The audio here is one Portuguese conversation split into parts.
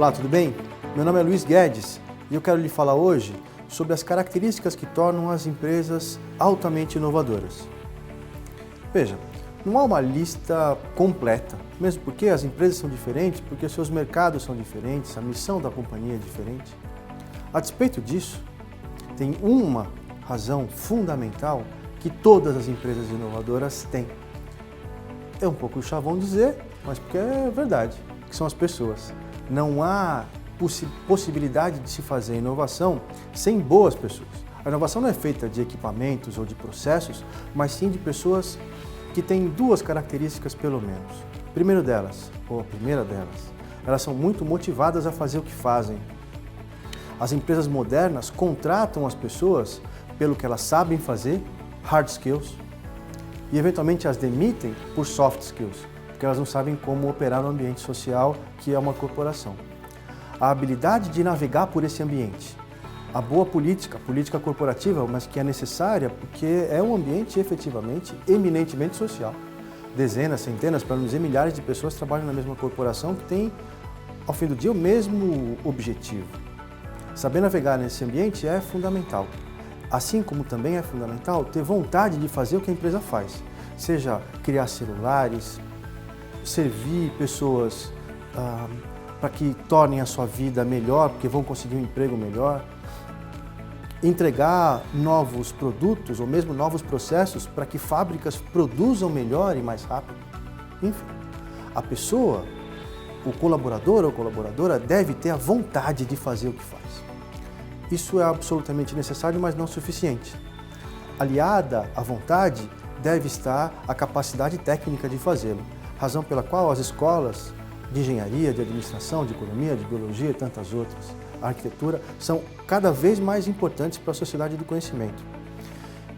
Olá, tudo bem? Meu nome é Luiz Guedes e eu quero lhe falar hoje sobre as características que tornam as empresas altamente inovadoras. Veja, não há uma lista completa, mesmo porque as empresas são diferentes, porque seus mercados são diferentes, a missão da companhia é diferente. A despeito disso, tem uma razão fundamental que todas as empresas inovadoras têm. É um pouco chavão dizer, mas porque é verdade, que são as pessoas. Não há possibilidade de se fazer inovação sem boas pessoas. A inovação não é feita de equipamentos ou de processos, mas sim de pessoas que têm duas características pelo menos. A primeira delas, elas são muito motivadas a fazer o que fazem. As empresas modernas contratam as pessoas pelo que elas sabem fazer, hard skills, e eventualmente as demitem por soft skills, porque elas não sabem como operar no ambiente social que é uma corporação. A habilidade de navegar por esse ambiente, a boa política corporativa, mas que é necessária porque é um ambiente efetivamente, eminentemente social. Dezenas, centenas, para não dizer milhares de pessoas trabalham na mesma corporação que tem, ao fim do dia, o mesmo objetivo. Saber navegar nesse ambiente é fundamental. Assim como também é fundamental ter vontade de fazer o que a empresa faz, seja criar celulares, servir pessoas para que tornem a sua vida melhor, porque vão conseguir um emprego melhor, entregar novos produtos ou mesmo novos processos para que fábricas produzam melhor e mais rápido. Enfim, a pessoa, o colaborador ou colaboradora deve ter a vontade de fazer o que faz. Isso é absolutamente necessário, mas não suficiente. Aliada à vontade deve estar a capacidade técnica de fazê-lo, razão pela qual as escolas de engenharia, de administração, de economia, de biologia e tantas outras, a arquitetura, são cada vez mais importantes para a sociedade do conhecimento.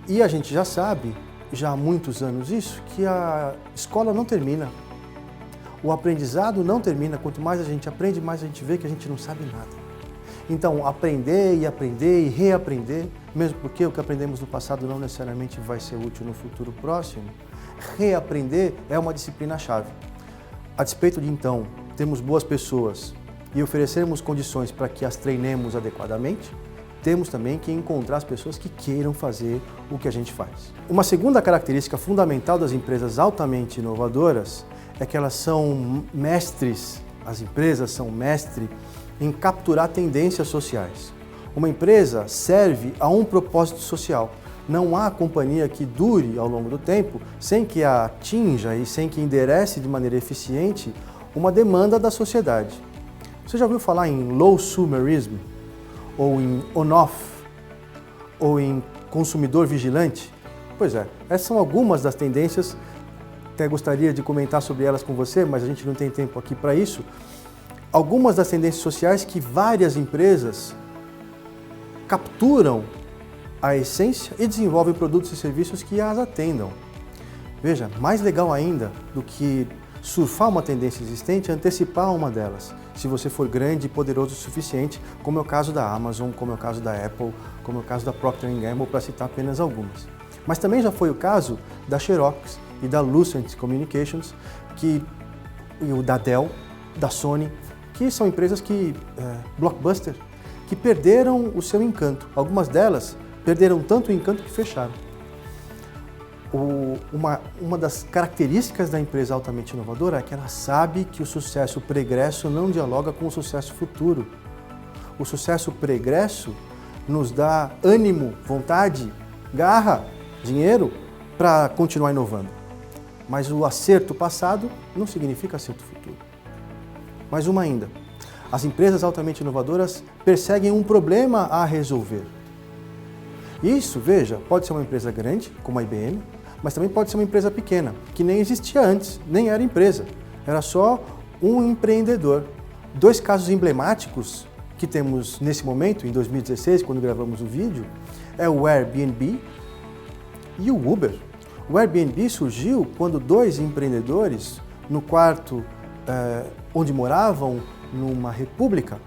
E a gente já sabe, já há muitos anos isso, que a escola não termina. O aprendizado não termina. Quanto mais a gente aprende, mais a gente vê que a gente não sabe nada. Então, aprender e reaprender, mesmo porque o que aprendemos no passado não necessariamente vai ser útil no futuro próximo, reaprender é uma disciplina-chave. A despeito de, então, termos boas pessoas e oferecermos condições para que as treinemos adequadamente, temos também que encontrar as pessoas que queiram fazer o que a gente faz. Uma segunda característica fundamental das empresas altamente inovadoras é que elas são mestres, as empresas são mestres em capturar tendências sociais. Uma empresa serve a um propósito social. Não há companhia que dure ao longo do tempo sem que a atinja e sem que enderece de maneira eficiente uma demanda da sociedade. Você já ouviu falar em low-sumerism, ou em on-off, ou em consumidor vigilante? Pois é, essas são algumas das tendências. Até gostaria de comentar sobre elas com você, mas a gente não tem tempo aqui para isso. Algumas das tendências sociais que várias empresas capturam a essência e desenvolvem produtos e serviços que as atendam. Veja, mais legal ainda do que surfar uma tendência existente é antecipar uma delas, se você for grande e poderoso o suficiente, como é o caso da Amazon, como é o caso da Apple, como é o caso da Procter & Gamble, para citar apenas algumas. Mas também já foi o caso da Xerox e da Lucent Communications, e da Dell, da Sony, que são empresas blockbuster, que perderam o seu encanto. Algumas delas perderam tanto o encanto que fecharam. Uma das características da empresa altamente inovadora é que ela sabe que o sucesso pregresso não dialoga com o sucesso futuro. O sucesso pregresso nos dá ânimo, vontade, garra, dinheiro para continuar inovando. Mas o acerto passado não significa acerto futuro. Mais uma ainda, as empresas altamente inovadoras perseguem um problema a resolver. Isso, veja, pode ser uma empresa grande, como a IBM, mas também pode ser uma empresa pequena, que nem existia antes, nem era empresa, era só um empreendedor. Dois casos emblemáticos que temos nesse momento, em 2016, quando gravamos o vídeo, é o Airbnb e o Uber. O Airbnb surgiu quando dois empreendedores, no quarto onde moravam, numa república,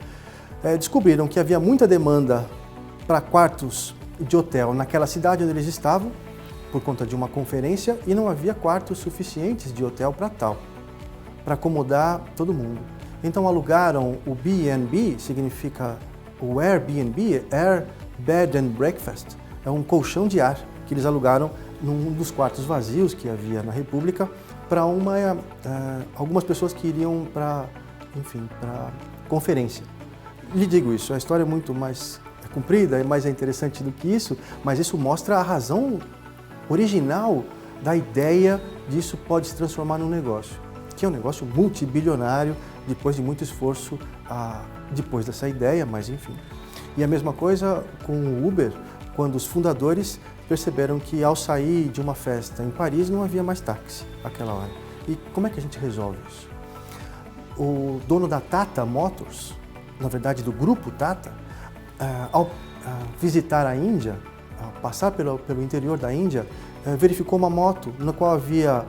descobriram que havia muita demanda para quartos de hotel naquela cidade onde eles estavam, por conta de uma conferência, e não havia quartos suficientes de hotel para acomodar todo mundo. Então alugaram o B&B, significa o Airbnb, Air, Bed and Breakfast, é um colchão de ar que eles alugaram num dos quartos vazios que havia na República para algumas pessoas que iriam para conferência. Lhe digo isso, a história é muito mais comprida, mais interessante do que isso, mas isso mostra a razão original da ideia disso pode se transformar num negócio, que é um negócio multibilionário, depois de muito esforço, depois dessa ideia, mas enfim. E a mesma coisa com o Uber, quando os fundadores perceberam que ao sair de uma festa em Paris não havia mais táxi àquela hora. E como é que a gente resolve isso? O dono da Tata Motors, na verdade do grupo Tata, ao visitar a Índia, ao passar pelo interior da Índia, verificou uma moto na qual havia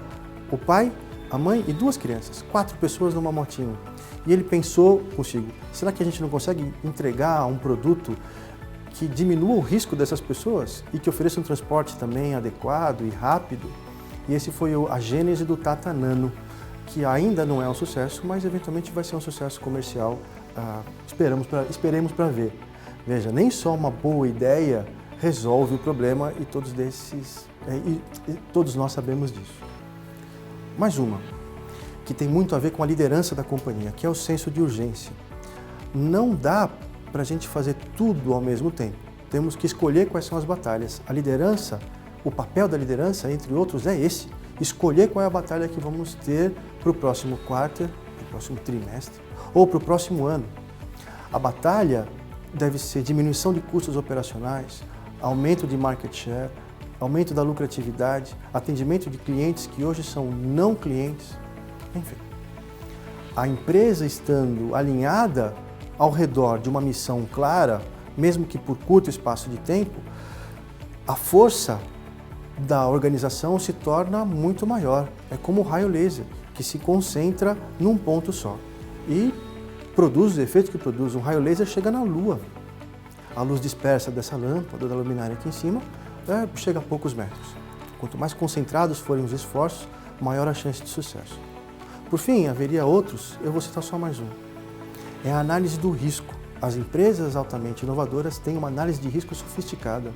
o pai, a mãe e 2 crianças, 4 pessoas numa motinho. E ele pensou consigo, será que a gente não consegue entregar um produto que diminua o risco dessas pessoas e que ofereça um transporte também adequado e rápido? E esse foi a gênese do Tata Nano, que ainda não é um sucesso, mas eventualmente vai ser um sucesso comercial. Esperemos para ver. Veja, nem só uma boa ideia resolve o problema e todos nós sabemos disso. Mais uma, que tem muito a ver com a liderança da companhia, que é o senso de urgência. Não dá para a gente fazer tudo ao mesmo tempo. Temos que escolher quais são as batalhas. A liderança, o papel da liderança, entre outros, é esse. Escolher qual é a batalha que vamos ter para o próximo quarter, para o próximo trimestre ou para o próximo ano. A batalha deve ser diminuição de custos operacionais, aumento de market share, aumento da lucratividade, atendimento de clientes que hoje são não clientes, enfim. A empresa estando alinhada ao redor de uma missão clara, mesmo que por curto espaço de tempo, a força da organização se torna muito maior. É como o raio laser, que se concentra num ponto só e produz os efeitos que produz. Um raio laser chega na Lua. A luz dispersa dessa lâmpada, da luminária aqui em cima, chega a poucos metros. Quanto mais concentrados forem os esforços, maior a chance de sucesso. Por fim, haveria outros, eu vou citar só mais um. É a análise do risco. As empresas altamente inovadoras têm uma análise de risco sofisticada.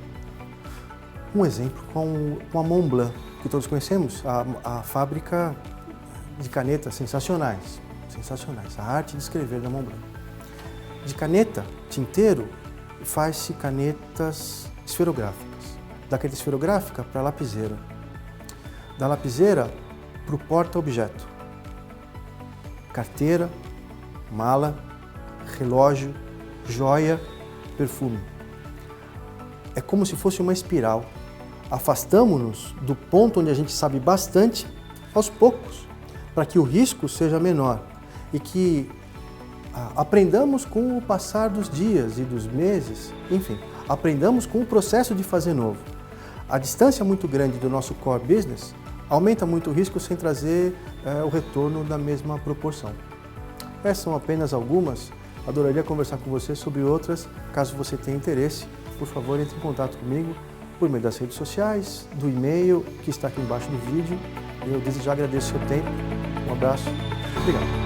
Um exemplo com a Montblanc, que todos conhecemos, a fábrica de canetas sensacionais, a arte de escrever da Montblanc. De caneta, tinteiro, faz-se canetas esferográficas. Da caneta esferográfica para a lapiseira. Da lapiseira para o porta-objeto. Carteira, mala, relógio, joia, perfume. É como se fosse uma espiral. Afastamo-nos do ponto onde a gente sabe bastante, aos poucos, para que o risco seja menor e que aprendamos com o passar dos dias e dos meses, enfim, aprendamos com o processo de fazer novo. A distância muito grande do nosso core business aumenta muito o risco sem trazer o retorno da mesma proporção. Essas são apenas algumas. Adoraria conversar com você sobre outras. Caso você tenha interesse, por favor, entre em contato comigo por meio das redes sociais, do e-mail que está aqui embaixo do vídeo. Eu desde já agradeço o seu tempo. Um abraço. Obrigado.